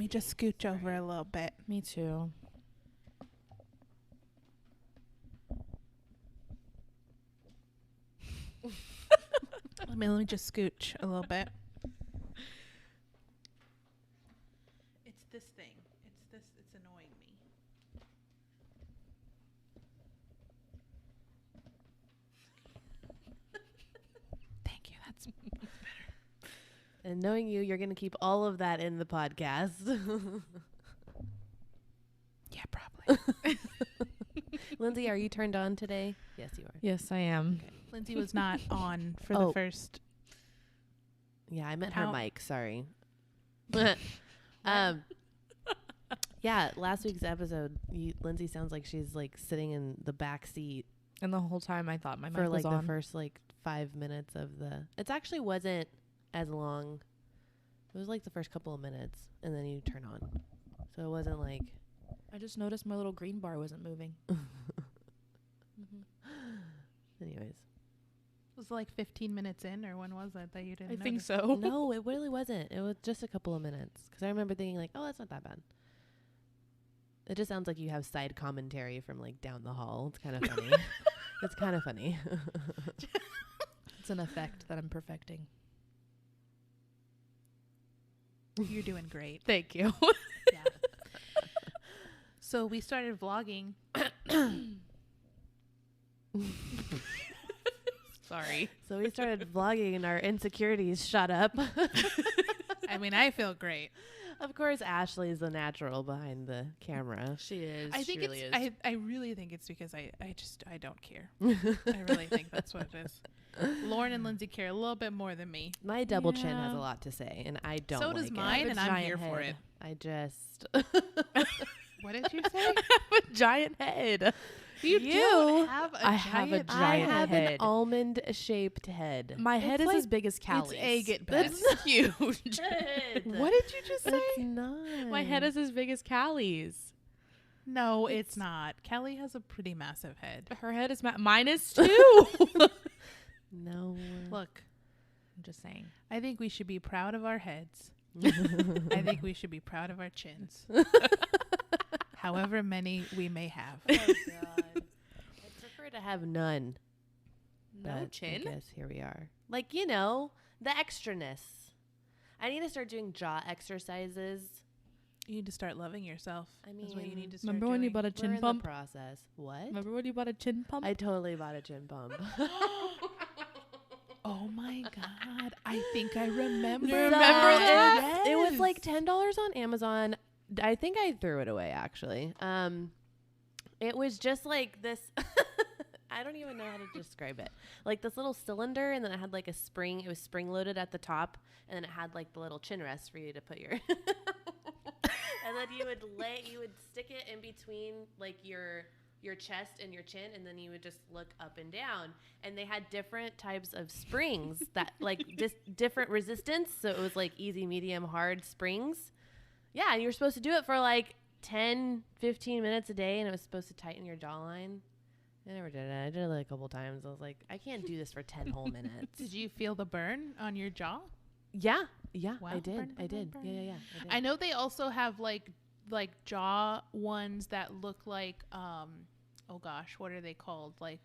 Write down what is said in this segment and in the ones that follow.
me just scooch over a little bit. Me too. Let me just scooch a little bit. It's this thing. It's annoying me. Thank you. That's better. And knowing you, you're going to keep all of that in the podcast. Yeah, probably. Lindsay, are you turned on today? Yes, you are. Yes, I am. Okay. Lindsay was not on for the first. Yeah, I meant How- her mic. Sorry. Yeah, last week's episode, Lindsay sounds like she's like sitting in the back seat And the whole time I thought my mic for was like on. the first like 5 minutes of the. It actually wasn't as long. It was like the first couple of minutes, and then you turn on. So it wasn't like. I just noticed my little green bar wasn't moving. Anyways. Was it like 15 minutes in, or when was it that you didn't I think notice? so. No, it really wasn't. It was just a couple of minutes. Because I remember thinking like, oh, that's not that bad. It just sounds like you have side commentary from like down the hall. It's kind of funny. It's kind of funny. It's an effect that I'm perfecting. You're doing great. Thank you. Yeah. So we started vlogging. Sorry. So we started vlogging and our insecurities shot up. I mean, I feel great. Of course, Ashley is the natural behind the camera. She is. I think she really it's. is. I really think it's because I don't care. I really think that's what it is. Lauren and Lindsay care a little bit more than me. My double chin has Yeah. a lot to say, and I don't So like does it. mine, and I'm giant here for it. I just... What did you say? a giant head. You You have a I have a giant I giant have head. an almond-shaped head. My head is like- as big as Callie's. It's egg at That's best. huge. What did you just say? It's not. My head is as big as Callie's. No, it's not. Kelly has a pretty massive head. Her head is mine is too. No. Look, I'm just saying. I think we should be proud of our heads. I think we should be proud of our chins. However many we may have. Oh, God. I prefer to have none. No But chin? I guess here we are. Like, you know, the extraness. I need to start doing jaw exercises. You need to start loving yourself. I Is what you mean, need to start Remember when you doing. bought a We're chin in pump? the process. What? Remember when you bought a chin pump? I totally bought a chin pump. Oh my God. I think I remember. Remember that? Yes. It was like $10 on Amazon. I think I threw it away actually. It was just like this. I don't even know how to describe it. Like this little cylinder, and then it had like a spring. It was spring loaded at the top, and then it had like the little chin rest for you to put your. And then you would stick it in between like your chest and your chin, and then you would just look up and down. And they had different types of springs that like just different resistance. So it was like easy, medium, hard springs. Yeah, and you were supposed to do it for like 10, 15 minutes a day, and it was supposed to tighten your jawline. I never did it. I did it like a couple times. I was like, I can't do this for 10 whole minutes. Did you feel the burn on your jaw? Yeah, Wow. I did. Burn, I burn, did. burn, Yeah, burn. yeah. I know they also have like jaw ones that look like oh gosh, what are they called? Like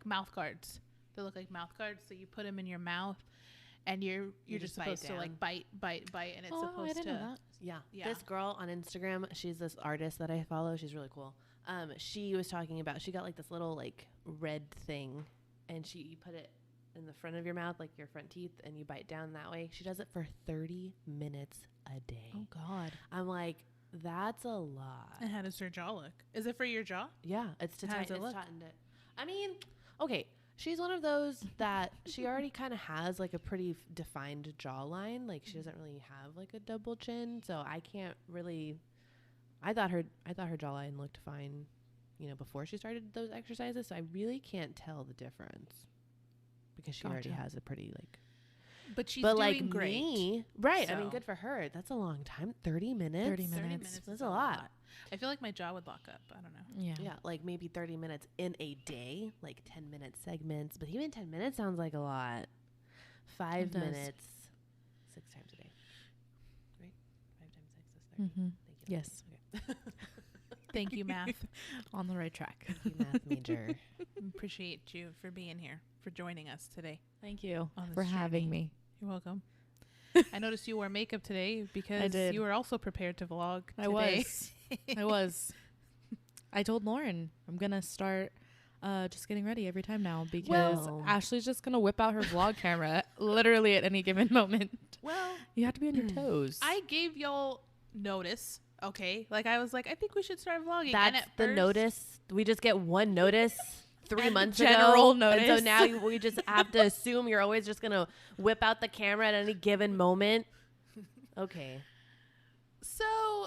mouth guards. They look like mouth guards. So you put them in your mouth, and you're just just bite supposed to down. like bite, and it's supposed to. Yeah. Yeah. This girl on Instagram, she's this artist that I follow. She's really cool. She was talking about, she got like this little like red thing, and you put it in the front of your mouth, like your front teeth, and you bite down that way. She does it for 30 minutes a day. Oh God. I'm like, that's a lot. And how does your jaw look? Is it for your jaw? Yeah, it's to How does tighten it look? it. I mean, okay, she's one of those that she already kind of has like a pretty defined jawline. Like she doesn't really have like a double chin, so I can't really. I thought her jawline looked fine, you know, before she started those exercises. So I really can't tell the difference because she already Gotcha. has a pretty like. But she's But doing like great. me, right? I mean, So- good for her. That's a long time. 30 minutes. 30 30 minutes. minutes That's is a lot. I feel like my jaw would lock up. I don't know. Yeah. Yeah, like maybe 30 minutes in a day, like 10-minute segments. But even 10 minutes sounds like a lot. 5 It does. minutes, 6 times a day. Right? 5 times 6 is Sorry. Mm-hmm. Thank you. Yes. Okay. Thank you, math. On the right track. Thank you, math major. Appreciate you for being here, for joining us today. Thank you On this for having journey. me. You're welcome. I noticed you wore makeup today because did. you were also prepared to vlog I today. was. I told Lauren I'm going to start just getting ready every time now because Well- Ashley's just going to whip out her vlog camera literally at any given moment. Well, You have to be on your toes. I gave y'all notice. Okay, like I was like, I think we should start vlogging. And That's at the first- notice. We just get one notice 3 And months general ago. And so notice. now we just have to assume you're always just going to whip out the camera at any given moment. Okay. So,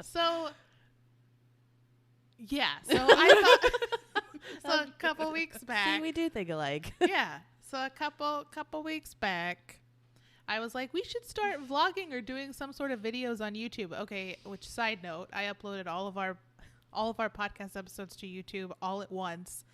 so yeah. So I thought. So a couple weeks See, back. we do think alike. Yeah. So a couple weeks back, I was like, we should start vlogging or doing some sort of videos on YouTube. Okay. Which, side note, I uploaded all of our podcast episodes to YouTube all at once,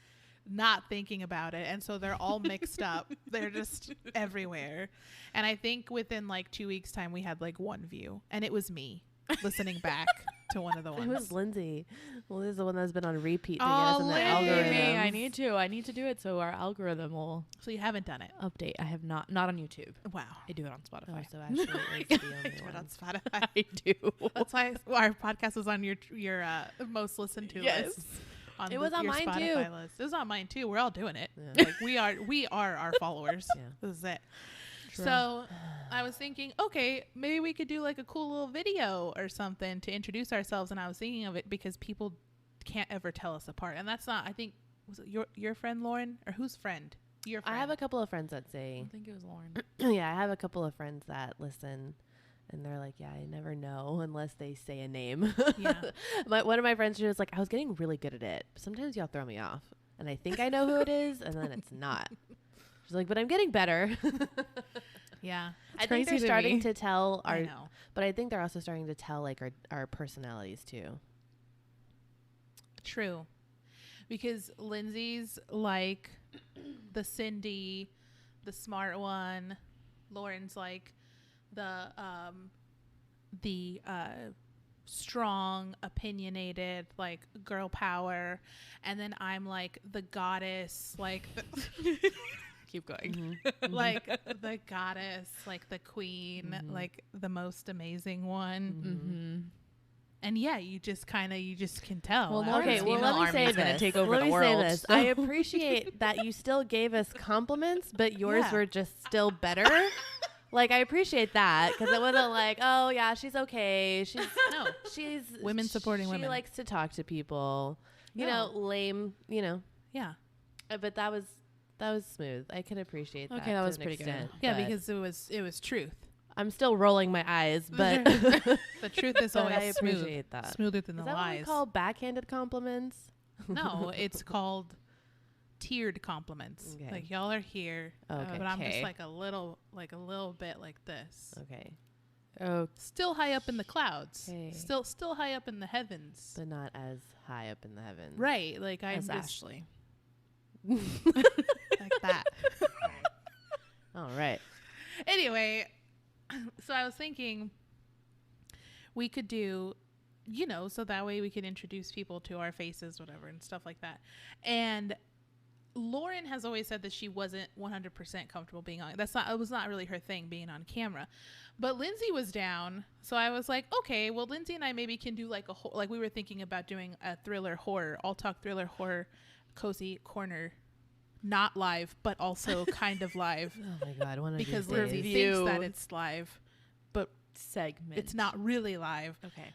not thinking about it, and so they're all mixed up. They're just everywhere. And I think within like 2 weeks time we had like 1 view, and it was me listening back to one of the It ones. was Lindsay. Well, this is the one that's been on repeat to get Oh, us in the Lindsay. algorithm. I need to do it so our algorithm will So you haven't done it. update. I have not on YouTube. Wow. I do it on Oh, Spotify. so Ashley is the only Do it one. on Spotify. I do. That's why our podcast was on your most listened to Yes. list. On It was on your mine, Spotify too. list. It was on mine too. We're all doing it. Yeah. Like we are our followers. Yeah. This is it. True. So I was thinking, okay, maybe we could do like a cool little video or something to introduce ourselves. And I was thinking of it because people can't ever tell us apart. And that's not, I think, was it your friend Lauren, or whose friend? Your friend. I have a couple of friends that I say, think it was Lauren. yeah, I have a couple of friends that listen. And they're like, yeah, I never know unless they say a name. Yeah. One of my friends, she was like, I was getting really good at it. Sometimes y'all throw me off. And I think I know who it is, and then it's not. She's like, but I'm getting better. Yeah. I think crazy they're to starting me. to tell I our, know. but I think they're also starting to tell like our personalities too. True. Because Lindsay's like the Cindy, the smart one. Lauren's like the strong, opinionated, like girl power. And then I'm like the goddess, like Keep going. like the goddess, like the queen, like the most amazing one. Mm-hmm. And yeah, you just can tell. Well, after Lauren's Okay, that. well, female let me army say is gonna this. take over let the me world, say this. so- I appreciate that you still gave us compliments, but yours Yeah. were just still better. Like, I appreciate that because it wasn't like, oh yeah, she's okay. No. She's Women supporting she women. likes to talk to people. You No. know, lame. You know, Yeah. but that was smooth. I can appreciate that. Okay, that to was an pretty good. extent, Yeah, but because it was truth. I'm still rolling my eyes, but The truth is but I always smooth. appreciate that. Smoother than Is the that what we lies. call backhanded compliments? No, it's called tiered compliments. Okay. Like y'all are here, Okay. but I'm just Okay. like a little bit like this. Okay, Oh, Still high up in the clouds. Okay. Still high up in the heavens. but not as high up in the heavens. Right. Like I'm as just Ashley. like that. All right. Anyway, so I was thinking we could do, so that way we could introduce people to our faces, whatever, and stuff like that. And Lauren has always said that she wasn't 100% comfortable being on. It was not really her thing being on camera. But Lindsay was down. So I was like, okay, well, Lindsay and I maybe can do like like we were thinking about doing a thriller horror, all talk thriller horror, cozy corner. Not live, but also kind of live. Oh my God! One of Because these Lindsay days. thinks that Review. it's live, but Segment. it's not really live. Okay.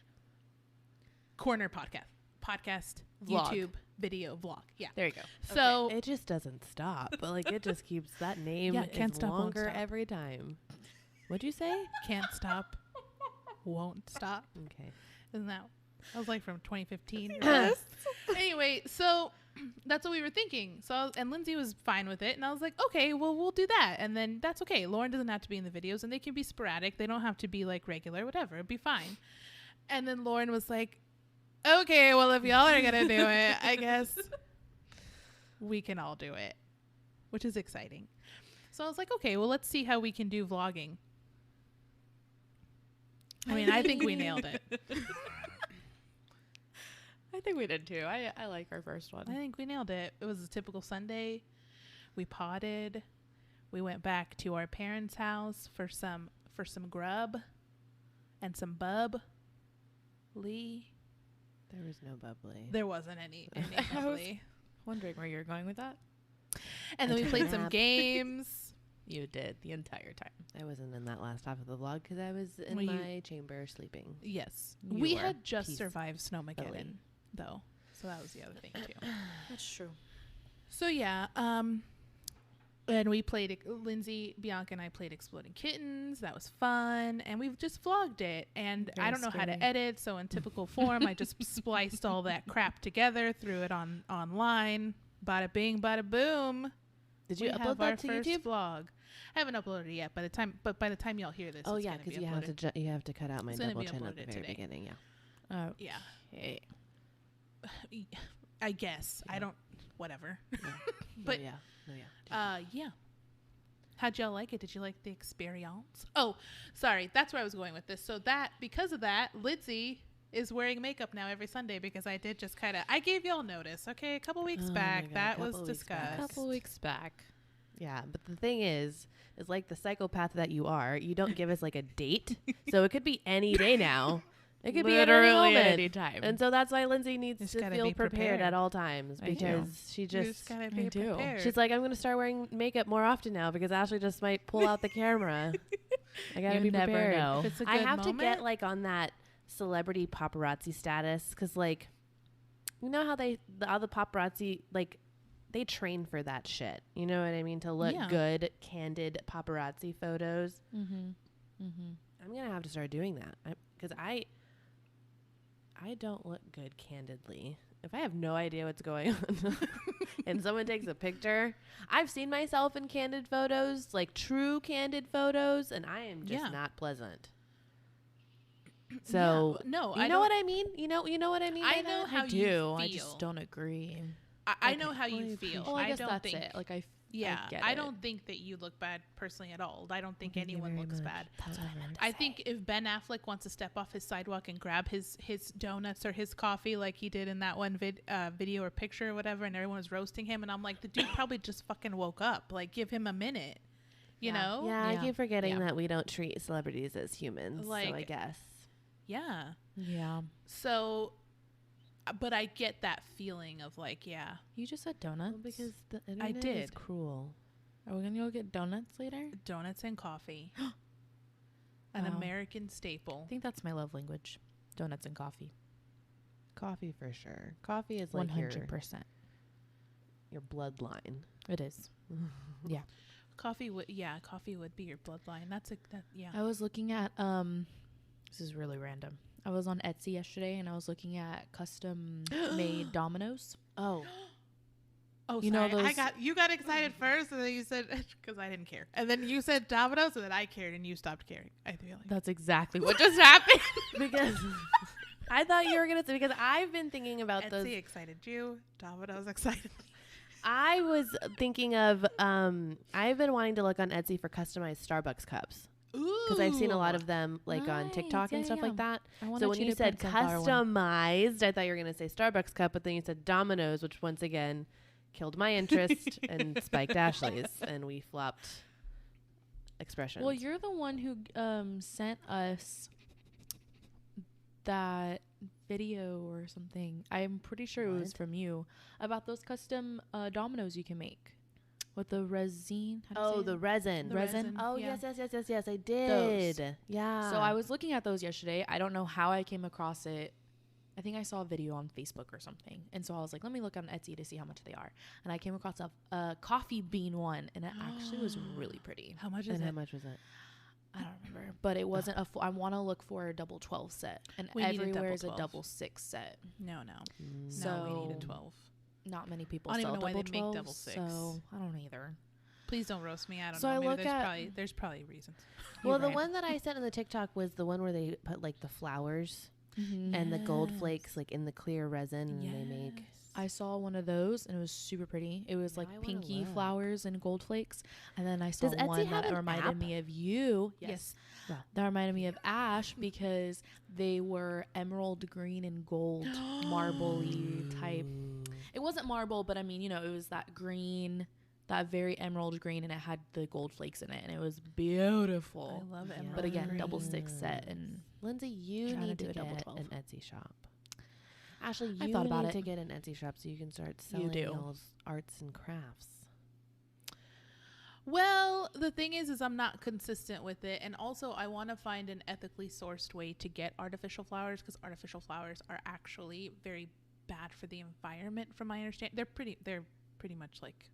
Corner podcast, Vlog. YouTube, video, vlog. Yeah. There you go. So It just doesn't stop. But like it just keeps that name Yeah, can't is stop, won't longer stop. every time. What'd you say? can't stop, won't stop. Okay. Isn't that was like from 2015? Yes. Anyway, so that's what we were thinking. And Lindsay was fine with it, and I was like, okay, well, we'll do that, and then that's okay. Lauren doesn't have to be in the videos, and they can be sporadic. They don't have to be like regular, whatever. It'd be fine. And then Lauren was like, okay, well, if y'all are gonna do it, I guess we can all do it, which is exciting. So I was like, okay, well, let's see how we can do vlogging. I mean, I think we nailed it. I think we did too. I like our first one. I think we nailed it. It was a typical Sunday. We potted. We went back to our parents' house for some grub and some bub. Lee. There was no bubbly. There wasn't any I was bubbly. wondering where you're going with that. And then we played some games. You did the entire time. I wasn't in that last half of the vlog because I was in Well, my chamber sleeping. Yes. You We were had just peacefully. survived Snowmageddon, though. So that was the other thing, too. That's true. So, yeah. And we played, Lindsay, Bianca, and I played Exploding Kittens. That was fun. And we've just vlogged it. And Very I don't know how scary. to edit. So, in typical form, I just spliced all that crap together, threw it online. Bada bing, bada boom. Did you We upload have our that to first YouTube? vlog. I haven't uploaded it yet. By the time y'all hear this, Oh it's yeah, gonna be because you have to cut out my It's gonna double be chin at the uploaded very today. beginning. Yeah. Oh, yeah. okay. I guess. I Yeah. don't. Whatever. But But, yeah. yeah. How'd y'all like it? Did you like the experience? Oh, sorry. That's where I was going with this. So because of that, Lindsay is wearing makeup now every Sunday because I did just I gave y'all notice. Okay. A couple weeks Oh my back. God, That couple was weeks back. discussed. A couple weeks back. Yeah, but the thing is like the psychopath that you are, you don't give us like a date, so it could be any day now. It could be at any Literally moment. at any time. And so that's why Lindsay needs Just to gotta feel be prepared prepared. at all times I do. because she You just gotta be I do. prepared. she's like, I'm gonna start wearing makeup more often now because Ashley just might pull out the camera. I gotta You be never prepared. know. If it's a I good have to moment, get like on that celebrity paparazzi status because like, you know how the paparazzi like they train for that shit. You know what I mean? To look Yeah. good, candid paparazzi photos. Mm-hmm. Mm-hmm. I'm gonna have to start doing that because I don't look good candidly. If I have no idea what's going on and someone takes a picture, I've seen myself in candid photos, like true candid photos, and I am just Yeah. not pleasant. So Yeah. No, you I know don't- what I mean? You know what I mean? I by know that? how I you do. I feel. just don't agree. I know Okay. how Well, you I feel. Well, I guess don't that's think. it. Like Yeah, get I it. don't think that you look bad personally at all. I don't think Thank you anyone very looks much. bad. That's what I meant to I say. think if Ben Affleck wants to step off his sidewalk and grab his donuts or his coffee like he did in that one video or picture or whatever, and everyone was roasting him, and I'm like, the dude probably just fucking woke up. Like, give him a minute, you know? Yeah, Yeah. I keep forgetting Yeah. that we don't treat celebrities as humans. So I Like- guess. Yeah. Yeah. So, but I get that feeling of like, yeah, You just said donuts. Well, because the internet is did. cruel. Are we gonna go get donuts later? donuts and coffee, an Wow. American staple. I think that's my love language. Donuts and coffee. Coffee for sure. Coffee is One like your hundred percent. bloodline. It is. Yeah. Coffee would be your bloodline. Yeah. I was looking at this is really random. I was on Etsy yesterday and I was looking at custom made dominoes. Oh, Oh, You know sorry. those- You got excited first, and then you said because I didn't care, and then you said Domino's, and then I cared, and you stopped caring. I feel like That's exactly what just happened. because I thought you were gonna say because I've been thinking about Etsy those. excited you, Domino's excited. I was thinking of I've been wanting to look on Etsy for customized Starbucks cups because I've seen a lot of them like on Nice. TikTok and Yeah, stuff yeah. like that. I wanted So when you to said print sunflower one. customized, I thought you were gonna say Starbucks cup, but then you said Domino's, which once again killed my interest and spiked Ashley's, and we flopped expressions. Well, you're the one who sent us that video or something. I'm pretty sure it was What? from you about those custom dominoes you can make with the resin. how do you say Oh, it? the resin. The resin? Oh, yeah. yes, I did. Yeah. So I was looking at those yesterday. I don't know how I came across it. I think I saw a video on Facebook or something. And so I was like, let me look on Etsy to see how much they are. And I came across a coffee bean one, and it actually was really pretty. How much is And it? how much was it? I don't remember. But it wasn't a full. I want to look for a double 12 set. And We need a everywhere double is a 12. double 6 set. No, Mm. no, we need a So- 12. Not many people I don't sell even know why double they make 12, double 6. So I don't either. Please don't roast me. I don't So know. I Maybe look there's probably reasons. Well, You're the right. one that I sent in the TikTok was the one where they put like the flowers and the gold flakes like in the clear resin they make. I saw one of those and it was super pretty. It was Now like I wanna pinky look. flowers and gold flakes. And then I saw Does Etsy one have that an reminded app? me of you. Yes. Well. That reminded me of Ash because they were emerald green and gold marbly type. It wasn't marble, but I mean, you know, it was that green, that very emerald green, and it had the gold flakes in it, and it was beautiful. I love emerald But again, green. double stick set, and Lindsay, you Trying to need do to a double get 12. an Etsy shop. Ashley, I you thought about need it. to get an Etsy shop so you can start selling do. those arts and crafts. Well, the thing is I'm not consistent with it, and also I want to find an ethically sourced way to get artificial flowers, because artificial flowers are actually very bad for the environment. From my understanding, they're pretty much like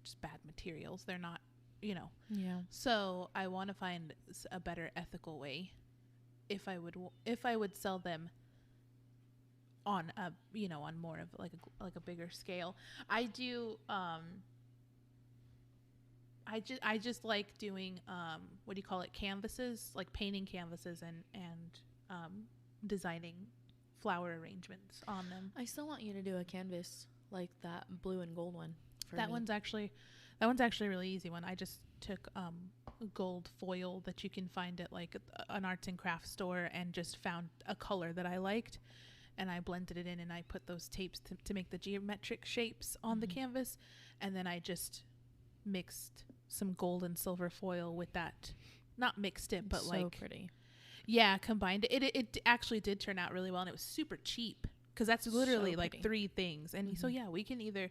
just bad materials. They're not, you know. yeah. So I want to find a better ethical way, if I would sell them on a, you know, on more of like a bigger scale. I do I just like doing what do you call it, canvases, like painting canvases and designing flower arrangements on them. I still want you to do a canvas like that blue and gold one. That one's actually a really easy one. I just took gold foil that you can find at like an arts and crafts store and just found a color that I liked, and I blended it in, and I put those tapes to make the geometric shapes on the canvas, and then I just mixed some gold and silver foil with that. Not mixed it, but so like pretty. Yeah, combined it. It actually did turn out really well, and it was super cheap, because that's literally So like pretty. 3 things. And so yeah, we can either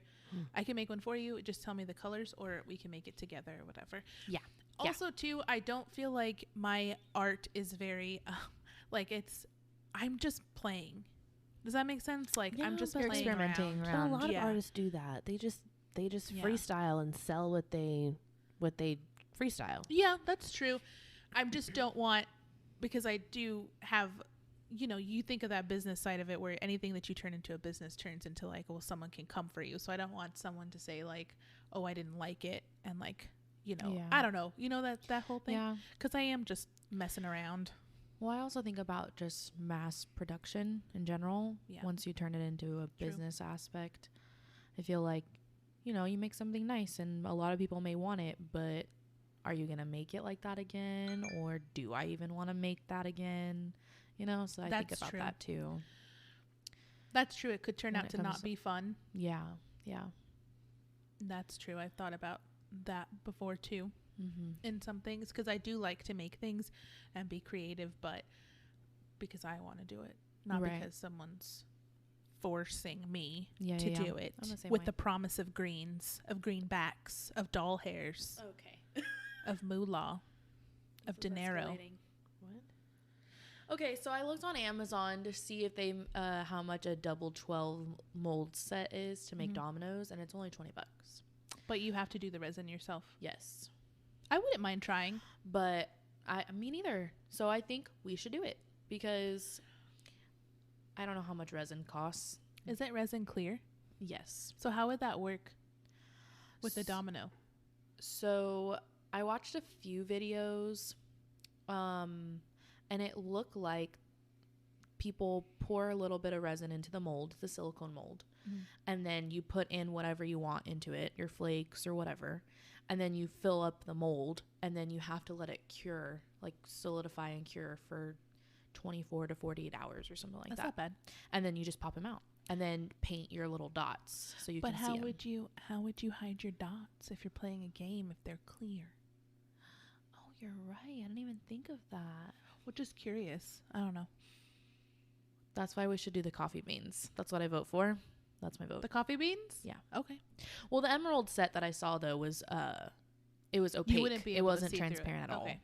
I can make one for you, just tell me the colors, or we can make it together or whatever. Yeah. Also too, I don't feel like my art is very like I'm just playing. Does that make sense? Like Yeah, I'm just but playing experimenting around. But a around. lot Yeah. of artists do that. They just Yeah. freestyle and sell what they freestyle. Yeah, that's true. I just don't want, because I do have, you know, you think of that business side of it where anything that you turn into a business turns into like, well, someone can come for you. So I don't want someone to say like, oh, I didn't like it, and like, you know, Yeah. I don't know, you know, that whole thing. Yeah. Because I am just messing around. Well, I also think about just mass production in general. Yeah. Once you turn it into a True. business aspect, I feel like, you know, you make something nice and a lot of people may want it, but are you going to make it like that again? Or do I even want to make that again? You know, so I think That's about true. that too. That's true. It could turn When out it to comes not to- be fun. Yeah. Yeah. That's true. I've thought about that before too. Mm-hmm. In some things, because I do like to make things and be creative, but because I want to do it, not Right. because someone's forcing me Yeah, to yeah, yeah. do it I'm the same with way. the promise of greens, of greenbacks, of doll hairs, Okay. of moolah, of dinero. What? Okay, so I looked on Amazon to see if they how much a double 12 mold set is to make Mhm. dominoes, and it's only $20. But you have to do the resin yourself. Yes, I wouldn't mind trying. but me neither. So I think we should do it because I don't know how much resin costs. Is it resin clear? Yes. So how would that work with the S- domino? So I watched a few videos, and it looked like people pour a little bit of resin into the mold, the silicone mold, and then you put in whatever you want into it, your flakes or whatever, and then you fill up the mold, and then you have to let it cure, like solidify and cure for 24 to 48 hours or something like That's that. not bad. And then you just pop them out and then paint your little dots so you But can see how 'em. how would you hide your dots if you're playing a game if they're clear? Oh, you're right. I didn't even think of that. Well, just curious. I don't know. That's why we should do the coffee beans. That's what I vote for. That's my vote. The coffee beans? Yeah. Okay. Well, the emerald set that I saw though was it was opaque. You wouldn't be it able to wasn't see through it. transparent at all. Okay.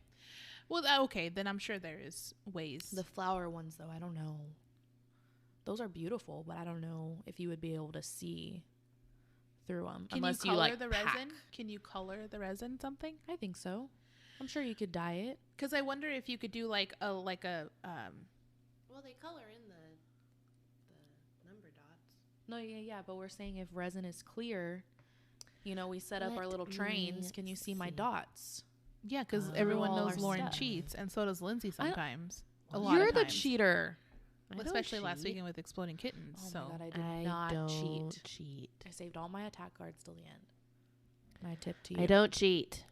Well, okay. Then I'm sure there is ways. The flower ones though, I don't know. Those are beautiful, but I don't know if you would be able to see through them Can unless you color like the pack. resin? Can you color the resin something? I think so. I'm sure you could dye it. Because I wonder if you could do like a Well, they color in the number dots. No, yeah, but we're saying if resin is clear, you know, we set up our Let little trains. me Can you see my see. dots? yeah, because Oh. everyone All knows our Lauren stuff. cheats, and so does Lindsay I don't- sometimes. A lot You're of the times. cheater. I don't Especially last cheat. weekend with Exploding Kittens. Oh so my god, I did I not don't cheat. I saved all my attack cards till the end. My tip to you. I don't cheat,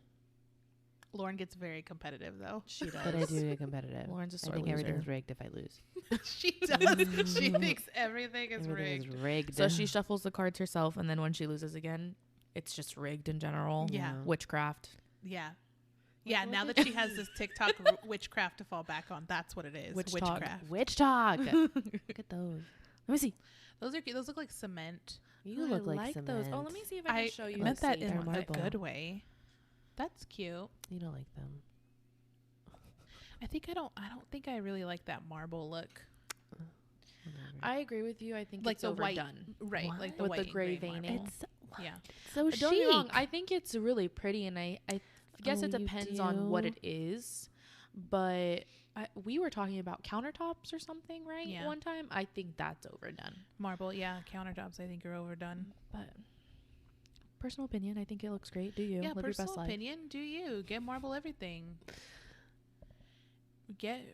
Lauren gets very competitive though. She does. but I do get competitive. Lauren's a I sore think loser. everything's rigged if I lose. She does. She thinks everything is Everything rigged. is rigged. So she shuffles the cards herself, and then when she loses again, it's just rigged in general. Yeah. Witchcraft. yeah. Yeah, Look now at that she has this TikTok witchcraft to fall back on, that's what it is. Witch talk. Witchcraft. Witch talk. Look at those. Let me see. Those are cute. Those look like cement. You Oh, look I like those. Oh, cement. let me see if I can show you. meant that in They're a marble. good way. That's cute. You don't like them. I don't think I really like that marble look. Whatever. I agree with you. I think Like it's the white, overdone. right? What? Like the With white the and gray marble. veining. It's Yeah. so Don't get me wrong. chic. I think it's really pretty, and I guess Oh, it you depends on what do? it is. But we were talking about countertops or something, right? Yeah. One time. I think that's overdone. Marble, yeah. Countertops, I think are overdone. But personal opinion, I think it looks great. Do you? Yeah, Live your best personal life. opinion. Do you get marble everything? Get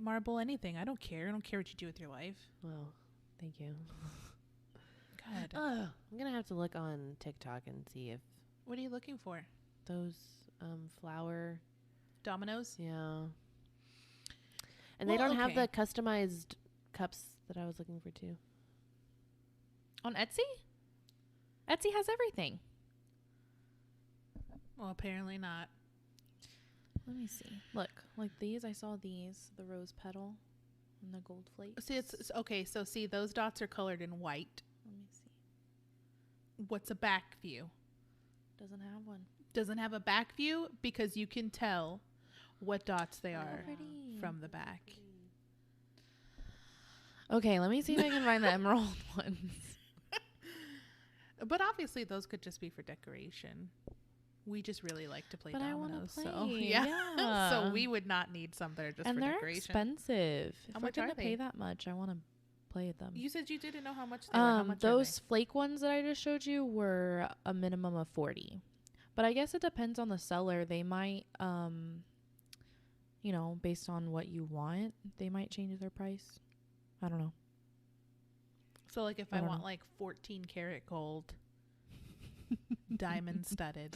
marble anything. I don't care. I don't care what you do with your life. Well, thank you. God, I'm gonna have to look on TikTok and see if what are you looking for? those flower. Dominoes? Yeah. And they Well, don't have okay. the customized cups that I was looking for too. On Etsy? Etsy has everything. Well, apparently not. Let me see. Look, like these. I saw these. The rose petal and the gold flakes. See, it's okay. So see, those dots are colored in white. Let me see. What's a back view? Doesn't have one. Doesn't have a back view because you can tell what dots they are pretty. from the back. Okay, let me see if I can find the emerald ones. But obviously, those could just be for decoration. We just really like to play But I wanna dominoes, so play, yeah. yeah. So we would not need some that are just And for they're decoration. expensive. How If much we're are gonna they? pay that much, I want to play with them. You said you didn't know how much they were. How much Those flake ones that I just showed you were a minimum of 40. But I guess it depends on the seller. They might, based on what you want, they might change their price. I don't know. So like if I I don't want know. like 14 karat gold, diamond studded,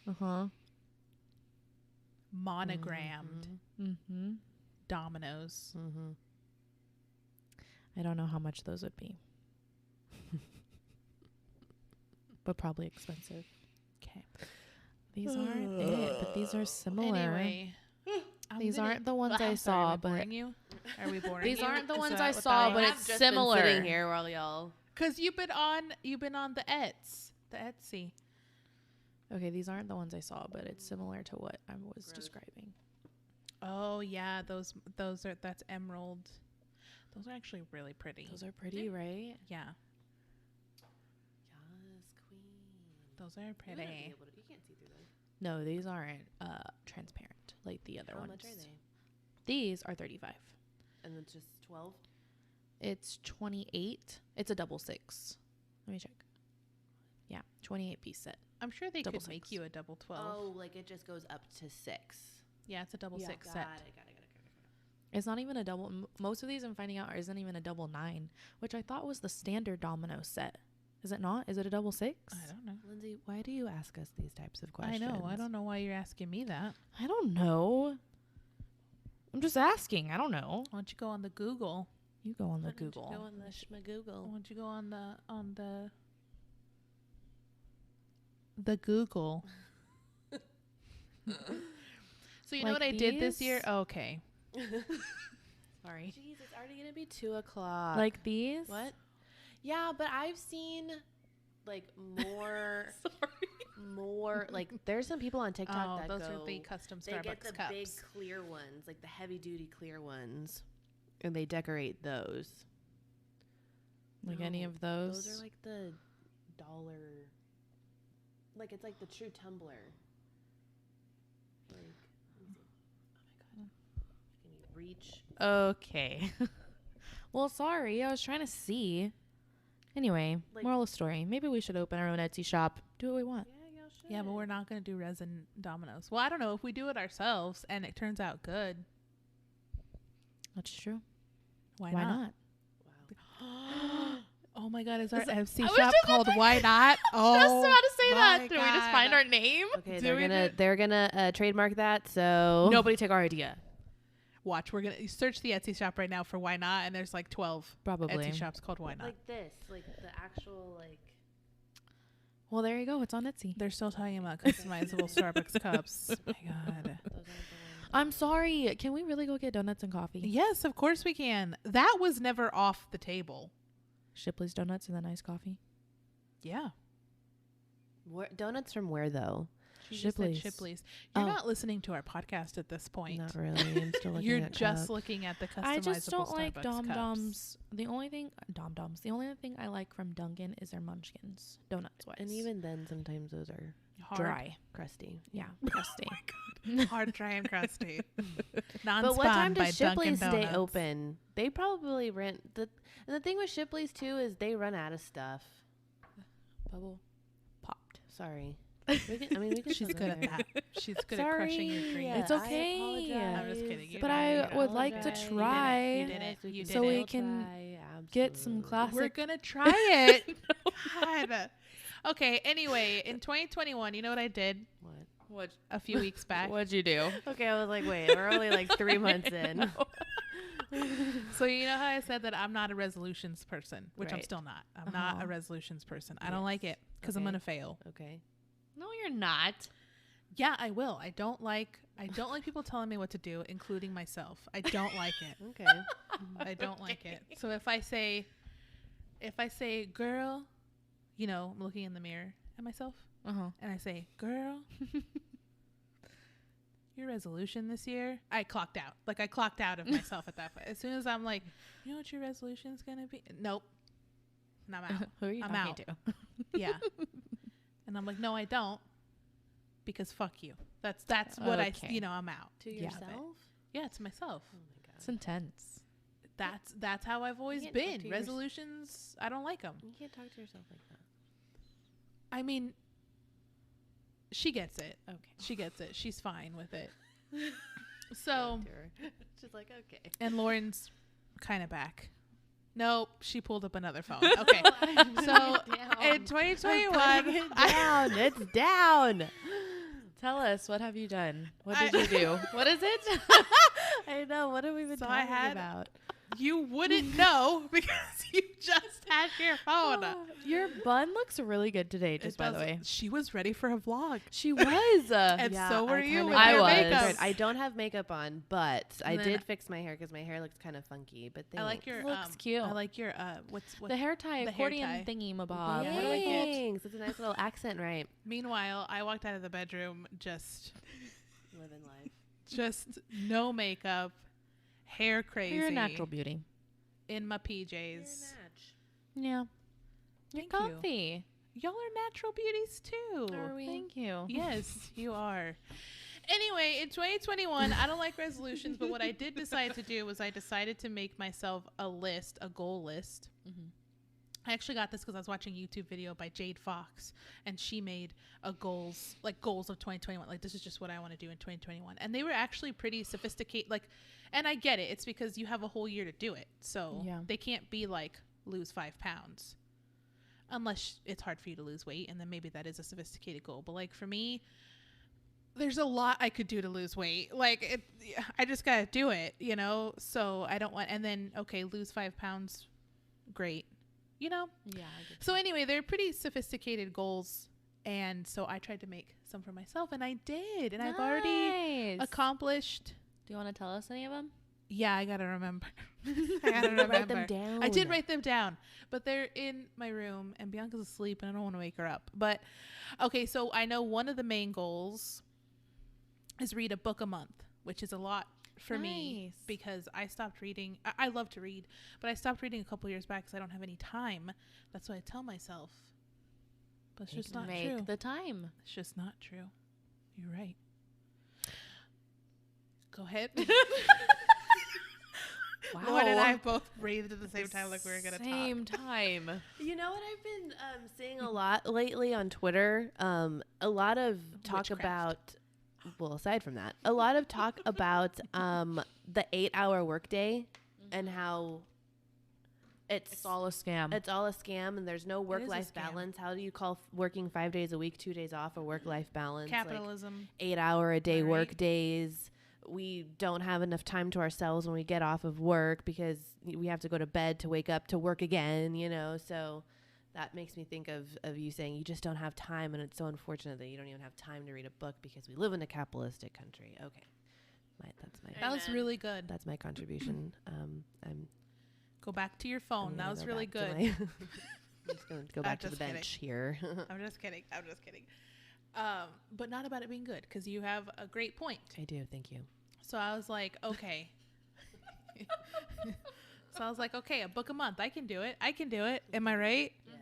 Uh-huh. monogrammed Mm-hmm. dominoes. Mm-hmm. I don't know how much those would be. But probably expensive. Okay. These aren't it, but these are similar. Anyway, These aren't the ones I I'm sorry, saw, am I but boring you? Are we boring these you? aren't the Is ones that I what saw, that but is? it's similar. Sitting here while y'all. Cause you've been on the Etsy. Okay, these aren't the ones I saw, but it's similar to what I was describing. Oh yeah, that's emerald. Those are actually really pretty. Those are pretty, right? Yeah, Yes, queen. those are You pretty. can't see through them. No, these aren't transparent like the other How ones. much are they? These are 35. And it's just 12. It's 28. It's a double 6. Let me check. Yeah, 28 piece set. I'm sure they Double could make 6. you a double 12. Oh, like it just goes up to 6. Yeah, it's a double 6 got set. it. It's not even a double. Most of these I'm finding out isn't even a double 9, which I thought was the standard domino set. Is it not? Is it a double 6? I don't know. Lindsay, why do you ask us these types of questions? I know. I don't know why you're asking me that. I don't know. I'm just asking. I don't know. Why don't you go on the Google? You go on the Why don't you Google. go on the schmagoogle. Why don't you go on the Google? So you know Like what I did this year? these? Okay. Sorry. Jeez, it's already gonna be 2 o'clock. Like these? what? Yeah, but I've seen like more like there's some people on TikTok Oh, that those go, are the custom they get Starbucks the cups. big clear ones, like the heavy duty clear ones, and they decorate those. Like any No, of those? Those are like the dollar. Like it's like the true tumbler. Like, let me see. Oh my god. Can you reach? Okay. Well, sorry. I was trying to see. Anyway, Like- moral of the story. Maybe we should open our own Etsy shop. Do what we want. Yeah, y'all should. Yeah, but we're not going to do resin dominoes. Well, I don't know if we do it ourselves and it turns out good. That's true. Why Why not? not? Oh my God, is our Is it- FC I was shop just called about to- Why Not? Oh, Just about to say my that. Did we just God. find our name? Okay, Do we they're gonna trademark that. So Nobody take our idea. Watch, we're gonna search the Etsy shop right now for Why Not, and there's like 12 Probably. Etsy shops called Why Not. like this, like the actual like. Well, there you go. It's on Etsy. They're still talking about customizable Starbucks cups. My God. Those aren't the ones. I'm sorry. Can we really go get donuts and coffee? Yes, of course we can. That was never off the table. Shipley's donuts and then iced coffee. Yeah. Donuts from where though? She just said Shipley's. Shipley's. You're Oh. not listening to our podcast at this point. Not really. I'm still looking You're at just cups. looking at the customizable I just don't like Starbucks Dom cups. Doms. The only thing The only thing I like from Dunkin' is their munchkins, donuts wise. And even then, sometimes those are Hard, dry. crusty. Yeah, crusty. hard, dry, and crusty. But Non-spun what time by does Dunkin' Shipley's stay Donuts. open? They probably rent and the thing with Shipley's too is they run out of stuff. Bubble popped. Sorry. We can She's still good go at there. that. She's good at crushing your Sorry. dreams. It's okay. I'm just kidding. You But did it. I would like to apologize. try. You did it. You did So it. we can get some classic. We're gonna try it. God. Okay. Anyway, in 2021, you know what I did What? a few weeks back? What'd you do? Okay, I was like, wait, we're only like 3 months in. So you know how I said that I'm not a resolutions person, which I'm Right. still not. I'm not Uh-huh. a resolutions person. I don't like it because I'm Okay. gonna fail. Okay. No, you're not. Yeah, I will. I don't like people telling me what to do, including myself. I don't like it. Okay. I don't like it. So if I say, girl, you know, I'm looking in the mirror at myself Uh-huh. and I say, girl, your resolution this year, I clocked out. Like I clocked out of myself at that point. As soon as I'm like, you know what your resolution's going to be? Nope. And I'm out. Who are you I'm talking out. to? Yeah. And I'm like, no, I don't. Because fuck you. That's what Okay. I'm out. To Yeah. yourself? Yeah, it's myself. Oh my god. It's intense. That's how I've always can't talk been. to Resolutions, I don't like them. You can't talk to yourself like that. I mean, she gets it. Okay. She gets it. She's fine with it. So, She's like, okay. and Lauren's kind of back. Nope, she pulled up another phone. Okay. So, in 2021, down. It's down. Tell us, what have you done? What did you do? What is it? I know. What have we been So I talking had- about? you wouldn't know because you just had your phone. Your bun looks really good today, It just by the does- way. She was ready for a vlog. She was. And so were you with I your was. makeup. I don't have makeup on, but I then- did fix my hair because my hair looks kind of funky. But I like your Looks cute. I like your what the hair tie, the hair accordion tie. thingy mabob. Yeah. What do I call it? Thanks. It's a nice little accent, right? Meanwhile, I walked out of the bedroom just Living life. no makeup, hair crazy. You're a natural beauty. in my PJs. Yeah. You're Thank you. comfy. Y'all are natural beauties too. Are we? Thank you. Yes, you are. Anyway, in 2021, I don't like resolutions, but what I did decide to do was I decided to make myself a goal list. Mhm. I actually got this because I was watching a YouTube video by Jade Fox, and she made goals of 2021. Like, this is just what I want to do in 2021. And they were actually pretty sophisticated. Like, and I get it. It's because you have a whole year to do it. So Yeah. they can't be like, lose 5 pounds. Unless it's hard for you to lose weight, and then maybe that is a sophisticated goal. But like for me, there's a lot I could do to lose weight. Like I just gotta do it, you know. So I don't want. And then lose 5 pounds, great, you know. Yeah. So anyway, they're pretty sophisticated goals, and so I tried to make some for myself, and I did, and I've already accomplished. Do you want to tell us any of them? Yeah, I gotta remember. I gotta remember. Write them down. I did write them down, but they're in my room, and Bianca's asleep, and I don't want to wake her up. But okay, so I know one of the main goals is read a book a month, which is a lot for me Nice. because I stopped reading. I love to read, but I stopped reading a couple years back because I don't have any time. That's what I tell myself, but it's just not Make true. the time. It's just not true. You're right. Go ahead. Wow. Lauren and I both breathed at the same time like we were going to talk. Same time. You know what I've been seeing a lot lately on Twitter? A lot of talk Witchcraft. about, well, aside from that, a lot of talk about the 8-hour workday and how it's all a scam. It's all a scam, and there's no work-life balance. How do you call working 5 days a week, 2 days off a work-life balance? Capitalism. Like 8-hour-a-day Right. work days. We don't have enough time to ourselves when we get off of work because we have to go to bed to wake up to work again, you know? So that makes me think of you saying you just don't have time, and it's so unfortunate that you don't even have time to read a book because we live in a capitalistic country. Okay. That was really good. That's my contribution. Go back to your phone. That was really good. I'm just going to go back to the kidding. bench here. I'm just kidding. But not about it being good, because you have a great point. I do. Thank you. So I was like, okay. A book a month. I can do it. Am I right? Yes.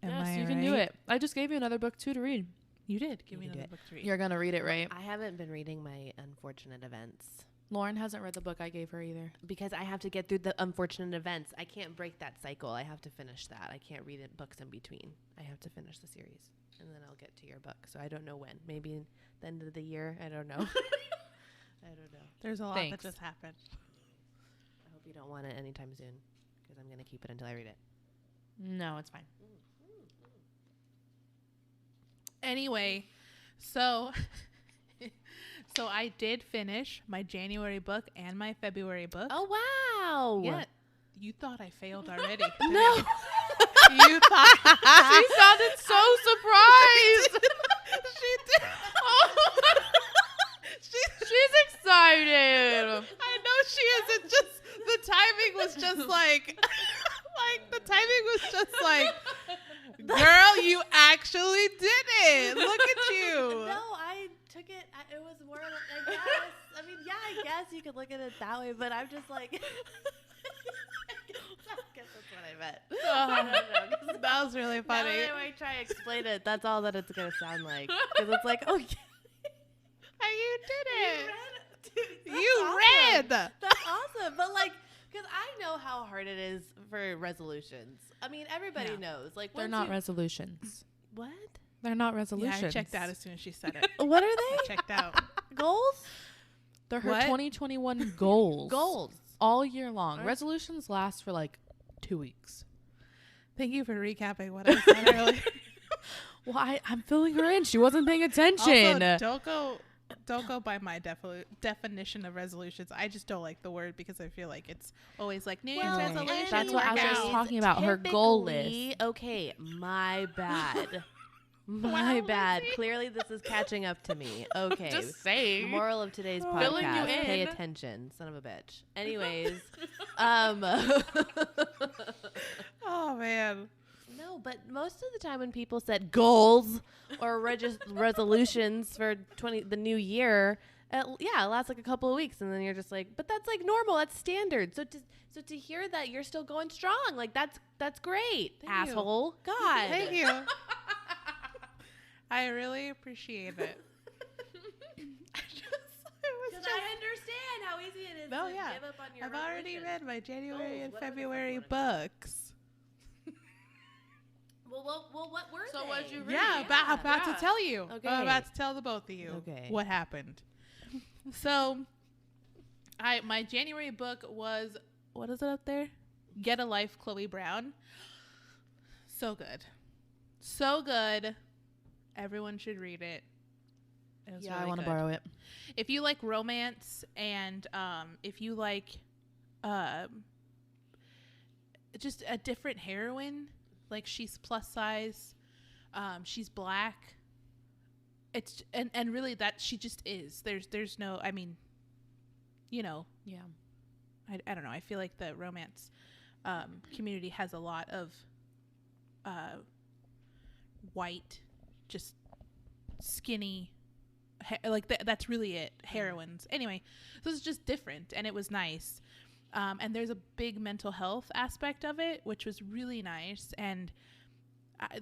Yes, you can do it. I just gave you another book too to read. You did. Give me can do another it. book to read. You're gonna read it, right? I haven't been reading my unfortunate events Lauren hasn't read the book I gave her either. because I have to get through the unfortunate events. I can't break that cycle. I have to finish that. I can't read books in between. I have to finish the series, and then I'll get to your book. So I don't know when. Maybe the end of the year. I don't know. I don't know. There's a lot Thanks. that just happened. I hope you don't want it anytime soon because I'm going to keep it until I read it. No, it's fine. Anyway, so I did finish my January book and my February book. Oh, wow. Yeah. You thought I failed already. No. You thought She sounded so surprised. she did. She's excited. I know she is. It just the timing was just like the timing was just like, girl, you actually did it. Look at you. No, I took it. It was more, I guess. I mean, yeah, I guess you could look at it that way, but I'm just like, I guess that's what I meant. I don't know. That was really funny. Now that I try to explain it, that's all that it's going to sound like. Because it's like, oh, yeah. You did it. Dude, You read. That's awesome. But like, because I know how hard it is for resolutions. I mean, everybody Yeah. knows. Like, They're once not you- resolutions. What? They're not Yeah, resolutions. I checked out as soon as she said it. What are I they? checked out. Goals? They're her What? 2021 goals. Goals. All year long. What? Resolutions last for like 2 weeks. Thank you for recapping what I said earlier. Well, I'm filling her in. She wasn't paying attention. Also, don't go by my definition of resolutions. I just don't like the word because I feel like it's always like New Year's Well, resolution. That's what I was workout. just talking about, her goal Typically- list. Okay, my bad. Wow, bad. Lindsey. Clearly, this is catching up to me. Okay. Just saying. Moral of today's Filling you podcast: pay in. attention, son of a bitch. Anyways, Oh man. no, but most of the time when people set goals or resolutions for the new year, it lasts like a couple of weeks, and then you're just like, but that's like normal, that's standard. So to hear that you're still going strong, like that's great, Thank you. asshole. God, Thank you. I really appreciate it. Because I understand how easy it is No, to yeah. give up on your I've already resolutions. read my January Goals, and whatever the fuck February you wanna books. Well, what were So they? what'd you read? Yeah, about Yeah. to tell you. Okay. I'm about to tell the both of you Okay. what happened. So, my January book was, what is it up there? Get a Life, Chloe Brown. So good. So good. Everyone should read it. It was Yeah, really I want to good. borrow it. If you like romance and if you like just a different heroine, like she's plus size, she's black, it's and really that she just is. There's no, I mean, you know, Yeah. I don't know, I feel like the romance community has a lot of white, just skinny, like that's really it, heroines. Anyway, so it's just different, and it was nice. And there's a big mental health aspect of it, which was really nice. And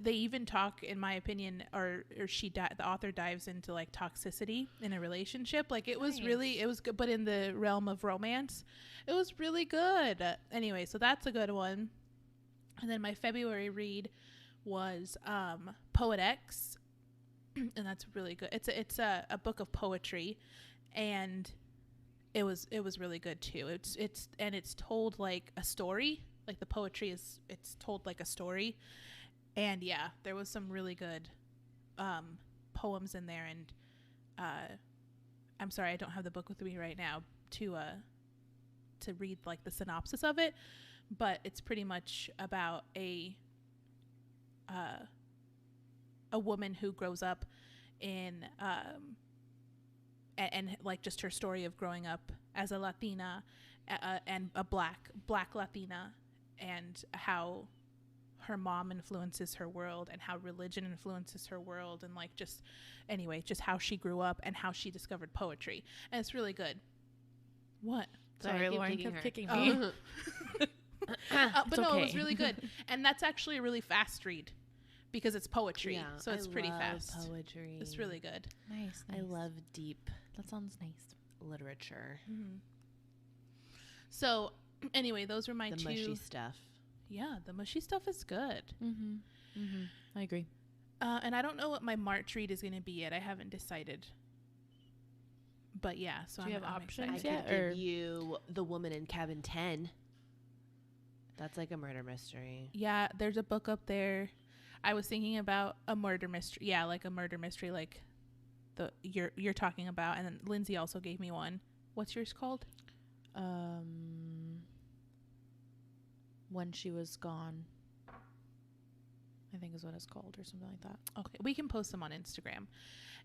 they even talk, in my opinion, or the author dives into like toxicity in a relationship. Like it was really, it was good, but in the realm of romance, it was really good. Anyway, so that's a good one. And then my February read was Poet X, and that's really good. It's a book of poetry, and it was really good too. It's told like a story. Like the poetry it's told like a story. And yeah, there was some really good poems in there. And I'm sorry I don't have the book with me right now to read like the synopsis of it, but it's pretty much about a woman who grows up in and like just her story of growing up as a Latina and a black Latina, and how her mom influences her world and how religion influences her world, and like just how she grew up and how she discovered poetry. And it's really good. What? Sorry, Lauren kicking kept her. kicking me. But no, it was really good. And that's actually a really fast read because it's poetry. Yeah, so it's pretty fast. Poetry. It's really good. Nice. I love deep That sounds nice. literature. Mm-hmm. So anyway, those were my The two. mushy stuff. Yeah, the mushy stuff is good. Mm-hmm. Mm-hmm. I agree. And I don't know what my March read is going to be yet. I haven't decided. But yeah, so Do you have I'm options excited. I could give you The Woman in Cabin 10. That's like a murder mystery. Yeah, there's a book up there. I was thinking about a murder mystery. Yeah, like a murder mystery, like the you're talking about. And then Lindsey also gave me one. What's yours called? When She Was Gone, I think is what it's called, or something like that. Okay, we can post them on Instagram.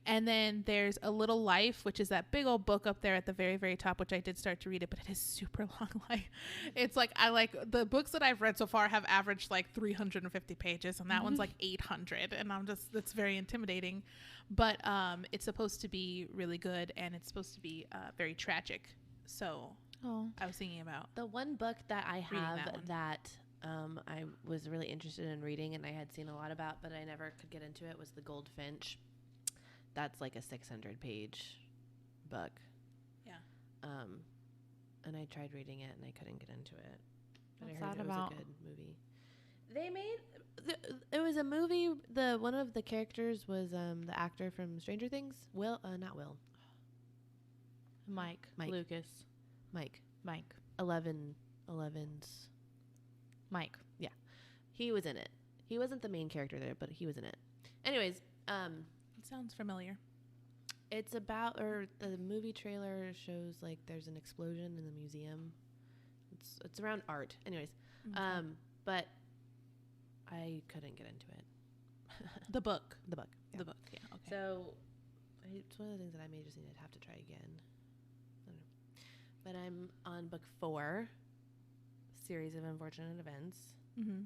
And then there's A Little Life, which is that big old book up there at the very, very top, which I did start to read it, but it is super long. Like, it's like, I like the books that I've read so far have averaged like 350 pages, and that one's like 800. And it's very intimidating. But it's supposed to be really good, and it's supposed to be very tragic. So I was thinking about The one book that I have that I was really interested in reading and I had seen a lot about, but I never could get into it, was The Goldfinch. That's like a 600-page book. Yeah. And I tried reading it and I couldn't get into it. But What's I heard that it about? was a good movie. They made it was a movie. One of the characters was the actor from Stranger Things. Not Will. Mike. Mike. 11's Mike. Yeah, he was in it. He wasn't the main character there, but he was in it. Anyways, it sounds familiar. it's about, or the movie trailer shows like there's an explosion in the museum. It's around art. Anyways, Okay. but I couldn't get into it. The book. The book. Yeah. The book. Yeah. Okay. So it's one of the things that I may just need to have to try again. I don't know. But I'm on book 4, Series of Unfortunate Events. Mm-hmm.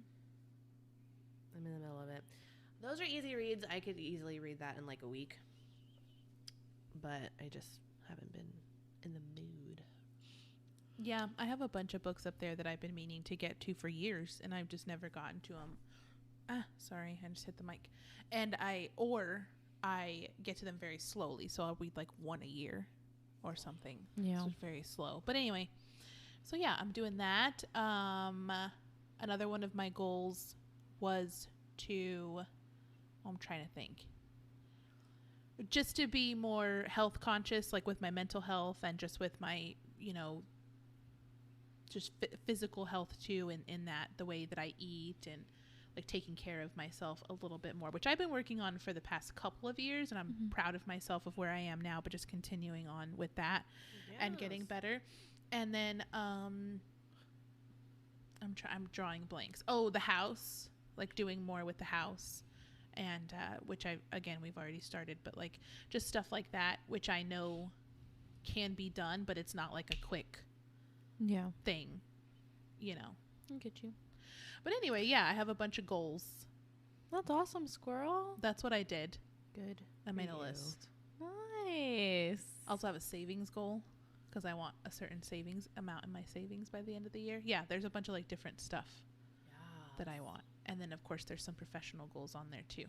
I'm in the middle of it. Those are easy reads. I could easily read that in like a week. But I just haven't been in the mood. Yeah, I have a bunch of books up there that I've been meaning to get to for years, and I've just never gotten to them. Sorry, I just hit the mic. And I get to them very slowly, so I'll read like one a year or something. Yeah. So it's very slow. But anyway, so yeah, I'm doing that. Another one of my goals was to, I'm trying to think, just to be more health conscious, like with my mental health and just with my, just physical health too, in that the way that I eat and like taking care of myself a little bit more, which I've been working on for the past couple of years, and I'm proud of myself of where I am now, but just continuing on with that and getting better. And then I'm drawing blanks. Oh, the house, like doing more with the house, and which we've already started, but like just stuff like that, which I know can be done, but it's not like a quick thing, I get you. But anyway, yeah, I have a bunch of goals. That's awesome, squirrel. That's what I did. Good. I made a you. list. Nice. Also have a savings goal because I want a certain savings amount in my savings by the end of the year. Yeah, there's a bunch of like different stuff that I want. And then of course there's some professional goals on there too.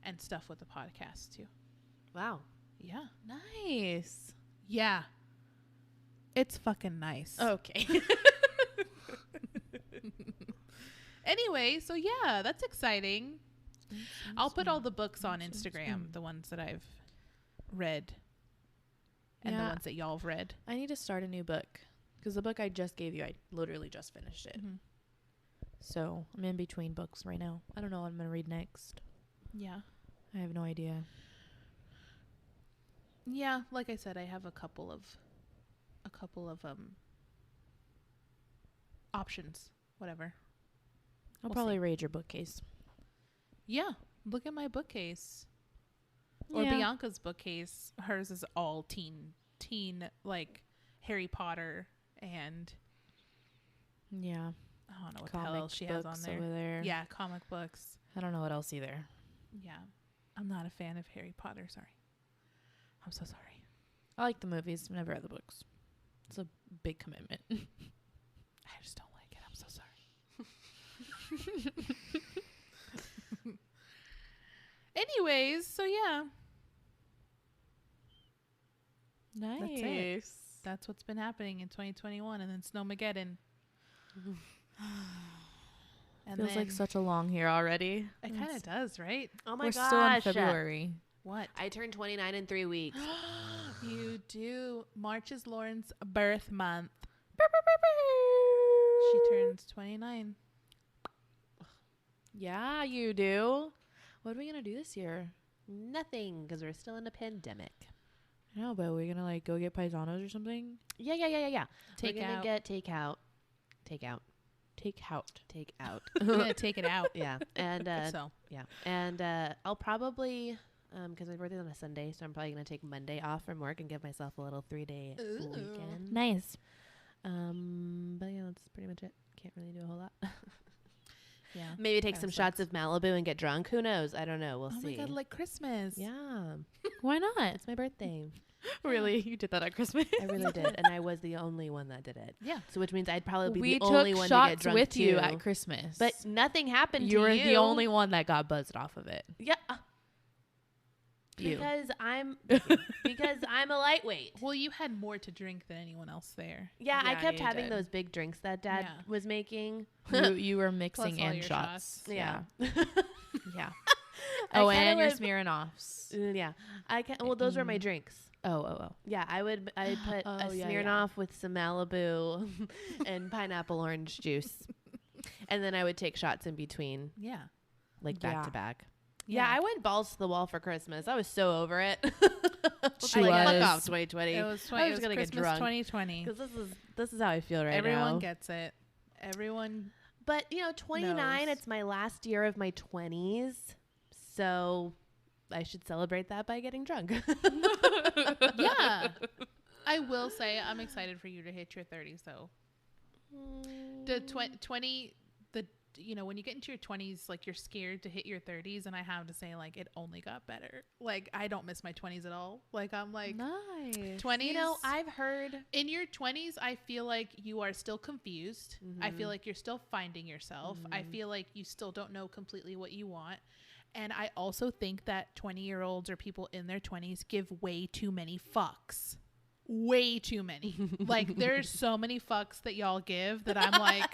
And stuff with the podcast too. Wow. Yeah. Nice. Yeah. It's fucking nice. Okay. Anyway, so yeah, that's exciting. I'll put all the books on Instagram, the ones that I've read. and the Yeah. ones that y'all have read. I need to start a new book because the book I just gave you, I literally just finished it. Mm-hmm. So I'm in between books right now. I don't know what I'm gonna read next. Yeah. I have no idea. Yeah, like I said, I have a couple of options. Whatever. I'll We'll probably see. raid your bookcase. Yeah, look at my bookcase. Or Yeah. Bianca's bookcase. Hers is all teen like Harry Potter and Yeah. I don't know what Comic the hell else she has on books there. over there. Yeah, comic books. I don't know what else either. Yeah. I'm not a fan of Harry Potter, sorry. I'm so sorry. I like the movies. Never read the books. It's a big commitment. I just don't like it. I'm so sorry. Anyways, so yeah, Nice. that's what's been happening in 2021, and then Snowmageddon. And Feels like then- such a long year already. It kind of does, right? Oh my We're gosh. still in February. What? I turned 29 in 3 weeks. You do. March is Lauren's birth month. She turns 29. Yeah, you do. What are we gonna do this year? Nothing, because we're still in a pandemic. I know, but we're gonna like go get paisanos or something. Yeah. Take we're gonna out. get takeout. Take out. We're gonna take it out. Yeah. And So yeah. And I'll probably because my birthday's on a Sunday, so I'm probably gonna take Monday off from work and give myself a little 3-day Ooh. weekend. Nice. But yeah, that's pretty much it. Can't really do a whole lot. yeah. Maybe take Kinda some sucks. shots of Malibu and get drunk. Who knows? I don't know. We'll Oh see. my god, like Christmas. Yeah. Why not? It's my birthday. Really? You did that at Christmas? I really did, and I was the only one that did it. Yeah. So which means I'd probably be We the only took one to get shots drunk with you too. at Christmas. But nothing happened you to were you. the only one that got buzzed off of it. Yeah. You. Because I'm a lightweight. Well, you had more to drink than anyone else there. Yeah, I Yeah, kept you having did. those big drinks that Dad Yeah. was making. You were mixing all and your shots. shots. Yeah. Yeah. I Oh, kinda and your live- Smirnoffs. Yeah, I can. Well, those were my Mm. drinks. Oh. Yeah, I'd put Oh, a yeah, Smirnoff with some Malibu and pineapple orange juice, and then I would take shots in between, Yeah. like back Yeah. to back. Yeah, I went balls to the wall for Christmas. I was so over it. She Like, was. fuck off 2020. It was, I was was gonna get Christmas drunk 2020. because this is how I feel right Everyone now. gets it. Everyone. But 29. knows. It's my last year of my 20s, so I should celebrate that by getting drunk. Yeah. I will say I'm excited for you to hit your 30s though. The 20 when you get into your 20s, like you're scared to hit your 30s, and I have to say, like, it only got better. Like, I don't miss my 20s at all. Like, I'm like Nice. 20s. I've heard. In your 20s, I feel like you are still confused. I feel like you're still finding yourself. I feel like you still don't know completely what you want. And I also think that 20-year-olds or people in their 20s give way too many fucks. Way too many. Like, there's so many fucks that y'all give that I'm like,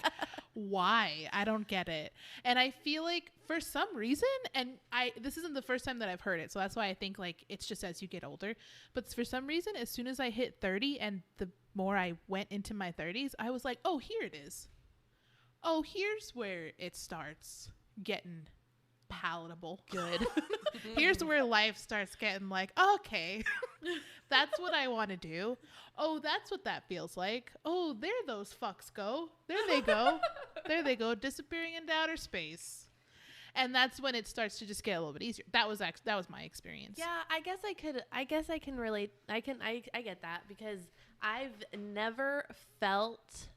why? I don't get it. And I feel like for some reason, and this isn't the first time that I've heard it, so that's why I think like it's just as you get older. But for some reason, as soon as I hit 30 and the more I went into my 30s, I was like, oh, here it is. Oh, here's where it starts getting palatable. Good. Here's where life starts getting like, okay, that's what I want to do. Oh, that's what that feels like. Oh, there those fucks go. There they go. There they go, disappearing into outer space. And that's when it starts to just get a little bit easier. That was my experience. Yeah, I guess I can relate. I get that because I've never felt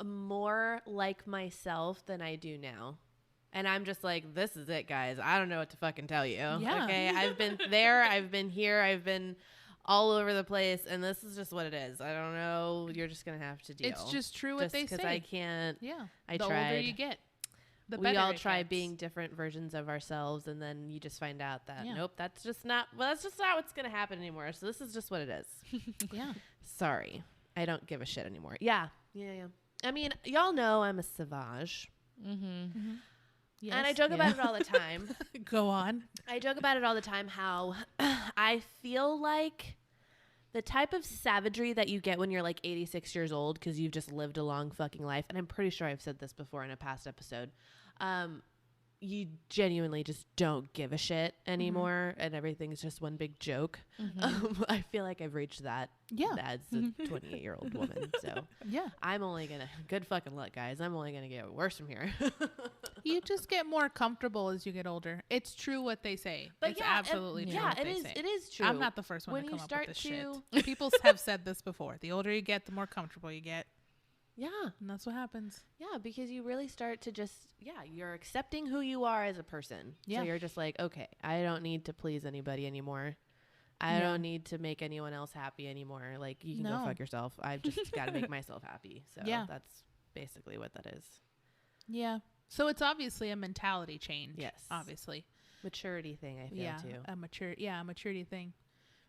more like myself than I do now. And I'm just like, this is it, guys. I don't know what to fucking tell you. Yeah. Okay. I've been there. I've been here. I've been all over the place. And this is just what it is. I don't know. You're just going to have to deal. It's just true what they say. Because I can't. Yeah. I the tried. older you get, the We better all it try gets. being different versions of ourselves. And then you just find out that, Yeah. nope, that's just not what's going to happen anymore. So this is just what it is. Yeah. Sorry. I don't give a shit anymore. Yeah. I mean, y'all know I'm a savage. Mm-hmm. Yes. And I joke about it all the time. Go on. I joke about it all the time how I feel like The type of savagery that you get when you're like 86 years old because you've just lived a long fucking life. And I'm pretty sure I've said this before in a past episode. You genuinely just don't give a shit anymore. And everything's just one big joke. I feel like I've reached that as a 28-year-old woman. So I'm only going to, good fucking luck, guys. I'm only going to get worse from here. You just get more comfortable as you get older. It's true what they say. But it's absolutely true what they say. It is true. I'm not the first one When to you come up start with this to- shit. People have said this before. The older you get, the more comfortable you get. Yeah. And that's what happens. Yeah, because you really start to just, you're accepting who you are as a person. Yeah. So you're just like, okay, I don't need to please anybody anymore. I don't need to make anyone else happy anymore. Like, you can go fuck yourself. I've just got to make myself happy. So that's basically what that is. Yeah. So it's obviously a mentality change. Yes. Obviously. Maturity thing, I feel, too. A maturity thing.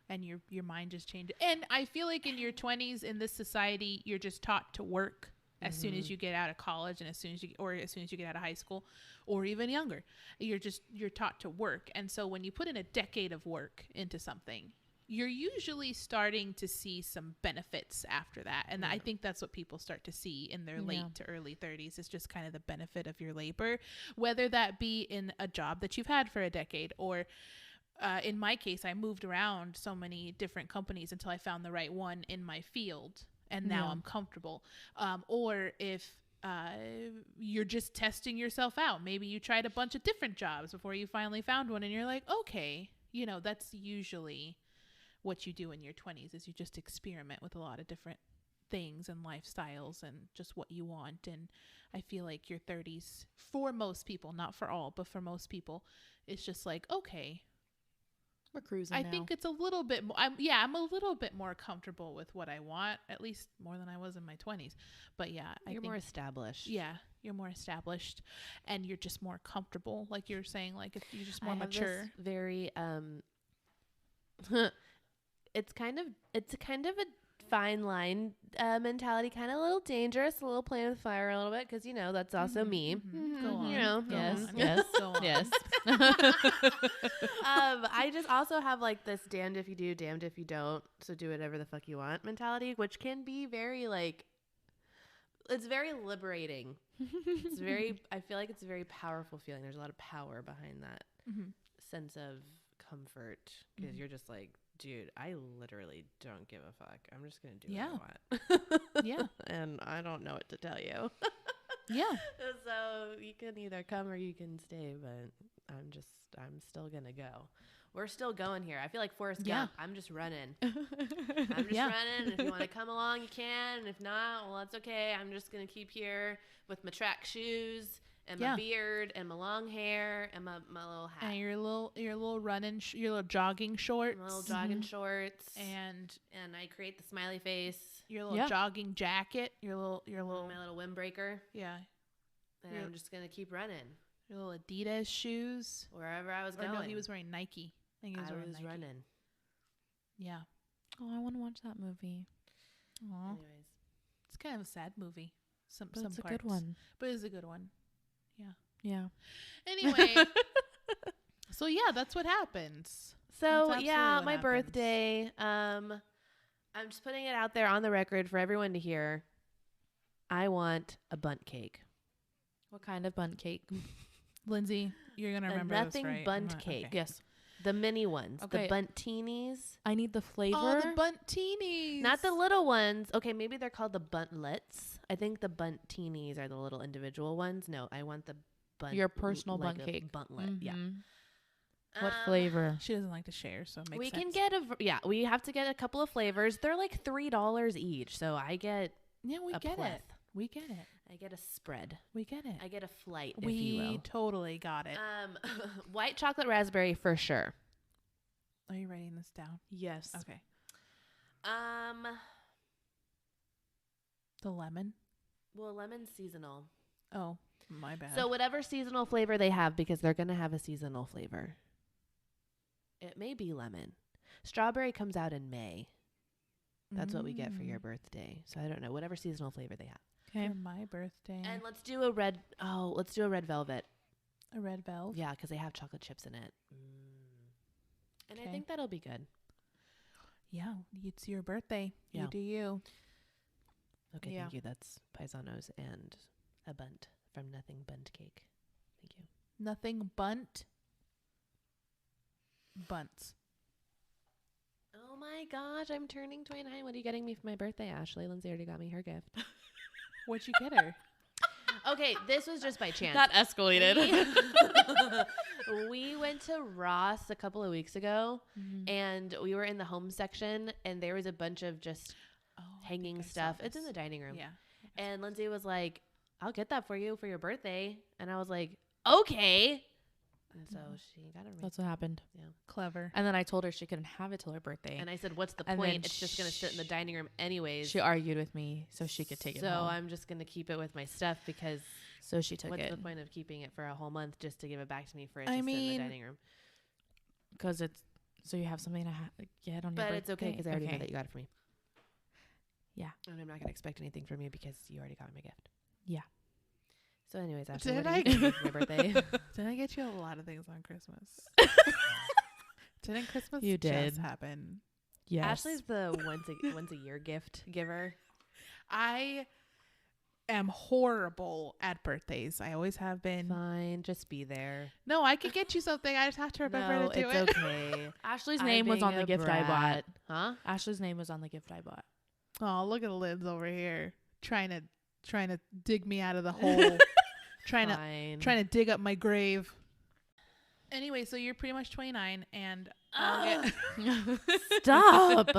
And your mind just changes. And I feel like in your 20s in this society, you're just taught to work as soon as you get out of college and as soon as you get out of high school or even younger. You're taught to work. And so when you put in a decade of work into something, you're usually starting to see some benefits after that. And I think that's what people start to see in their late to early 30s. It's just kind of the benefit of your labor, whether that be in a job that you've had for a decade or in my case, I moved around so many different companies until I found the right one in my field. And now I'm comfortable. Or if you're just testing yourself out, maybe you tried a bunch of different jobs before you finally found one and you're like, okay, that's usually what you do in your 20s is you just experiment with a lot of different things and lifestyles and just what you want. And I feel like your 30s, for most people, not for all, but for most people, it's just like, okay, we're cruising I now. think it's a little bit more, I'm a little bit more comfortable with what I want, at least more than I was in my 20s. But I think more established. Yeah, you're more established and you're just more comfortable. Like you're saying, like if you're just more I have mature. This very it's kind of a fine line mentality, kind of a little dangerous, a little playing with fire a little bit, because that's also me. Go on. Yes. Go on. Yes. I just also have like this damned if you do, damned if you don't, so do whatever the fuck you want mentality, which can be very it's very liberating. I feel like it's a very powerful feeling. There's a lot of power behind that sense of comfort, because you're just like, dude, I literally don't give a fuck. I'm just going to do what I want. And I don't know what to tell you. So you can either come or you can stay, but I'm still going to go. We're still going here. I feel like Forrest Gump. I'm just running. I'm just running. If you want to come along, you can. And if not, well, that's okay. I'm just going to keep here with my track shoes and my beard and my long hair and my little hat. And your little running, your little jogging shorts. My little jogging shorts. And I create the smiley face. Your little jogging jacket. Your little my little windbreaker. Yeah. And I'm just going to keep running. Your little Adidas shoes. Wherever I was going. No, he was wearing Nike. I think he was wearing Nike. Running. Yeah. Oh, I want to watch that movie. Aw. Anyways. It's kind of a sad movie. Some it's parts. a good one. But it's a good one. Yeah. Anyway. So that's what happens. So my birthday. I'm just putting it out there on the record for everyone to hear. I want a bundt cake. What kind of bundt cake? Lindsay, you're gonna remember nothing this, right? bundt cake. Okay. Yes. The mini ones. Okay. The buntinis. I need the flavor. Oh, the buntinis. Not the little ones. Okay, maybe they're called the buntlets. I think the buntinis are the little individual ones. No, I want the bunt. Your personal bundt cake. Buntlet. Yeah. What flavor? She doesn't like to share, so it makes we sense. can get we have to get a couple of flavors. They're like $3 each, so I get we get it. We get it. I get a spread. We get it. I get a flight, we if you will. Totally got it. White chocolate raspberry for sure. Are you writing this down? Yes. Okay. The lemon. Well, lemon's seasonal. Oh, my bad. So whatever seasonal flavor they have, because they're gonna have a seasonal flavor. It may be lemon. Strawberry comes out in May. That's what we get for your birthday. So I don't know. Whatever seasonal flavor they have. Okay. For my birthday. And let's do a red. Oh, let's do a red velvet. A red velvet. Yeah, because they have chocolate chips in it. And I think that'll be good. Yeah, it's your birthday. Yeah. You do you. Okay, Yeah. thank you. That's paisanos and a bunt from Nothing Bunt Cake. Thank you. Nothing bunts. Oh my gosh, I'm turning 29. What are you getting me for my birthday, Ashley? Lindsay already got me her gift. What'd you get her? Okay, this was just by chance. That escalated. We went to Ross a couple of weeks ago, and we were in the home section, and there was a bunch of just hanging stuff. It's in the dining room. Yeah. And Lindsay was like, I'll get that for you for your birthday. And I was like, okay. And so she got it. That's what happened. Yeah. Clever. And then I told her she couldn't have it till her birthday. And I said, what's the And point? then It's just going to sit in the dining room anyways. She argued with me so she could take it So home. I'm just going to keep it with my stuff because So she took what's it. the point of keeping it for a whole month just to give it back to me for it to I sit in the mean, dining room? Because it's so you have something to get on your birthday. But it's okay because I already know Okay. that you got it for me. Yeah. And I'm not going to expect anything from you because you already got me my gift. Yeah. So anyways, Ashley, Did what I did you get me for my birthday? Did I get you a lot of things on Christmas? Didn't Christmas You did. just happen? Yes. Ashley's the once a year gift giver. I am horrible at birthdays. I always have been. Fine, just be there. No, I could get you something. I just have to remember No, to do it's it. okay. Ashley's I'm name was being on the a gift I bought. brat. Huh? Ashley's name was on the gift I bought. Oh, look at Liz over here trying to dig me out of the hole. trying to dig up my grave. Anyway, so you're pretty much 29 and I'll get Stop.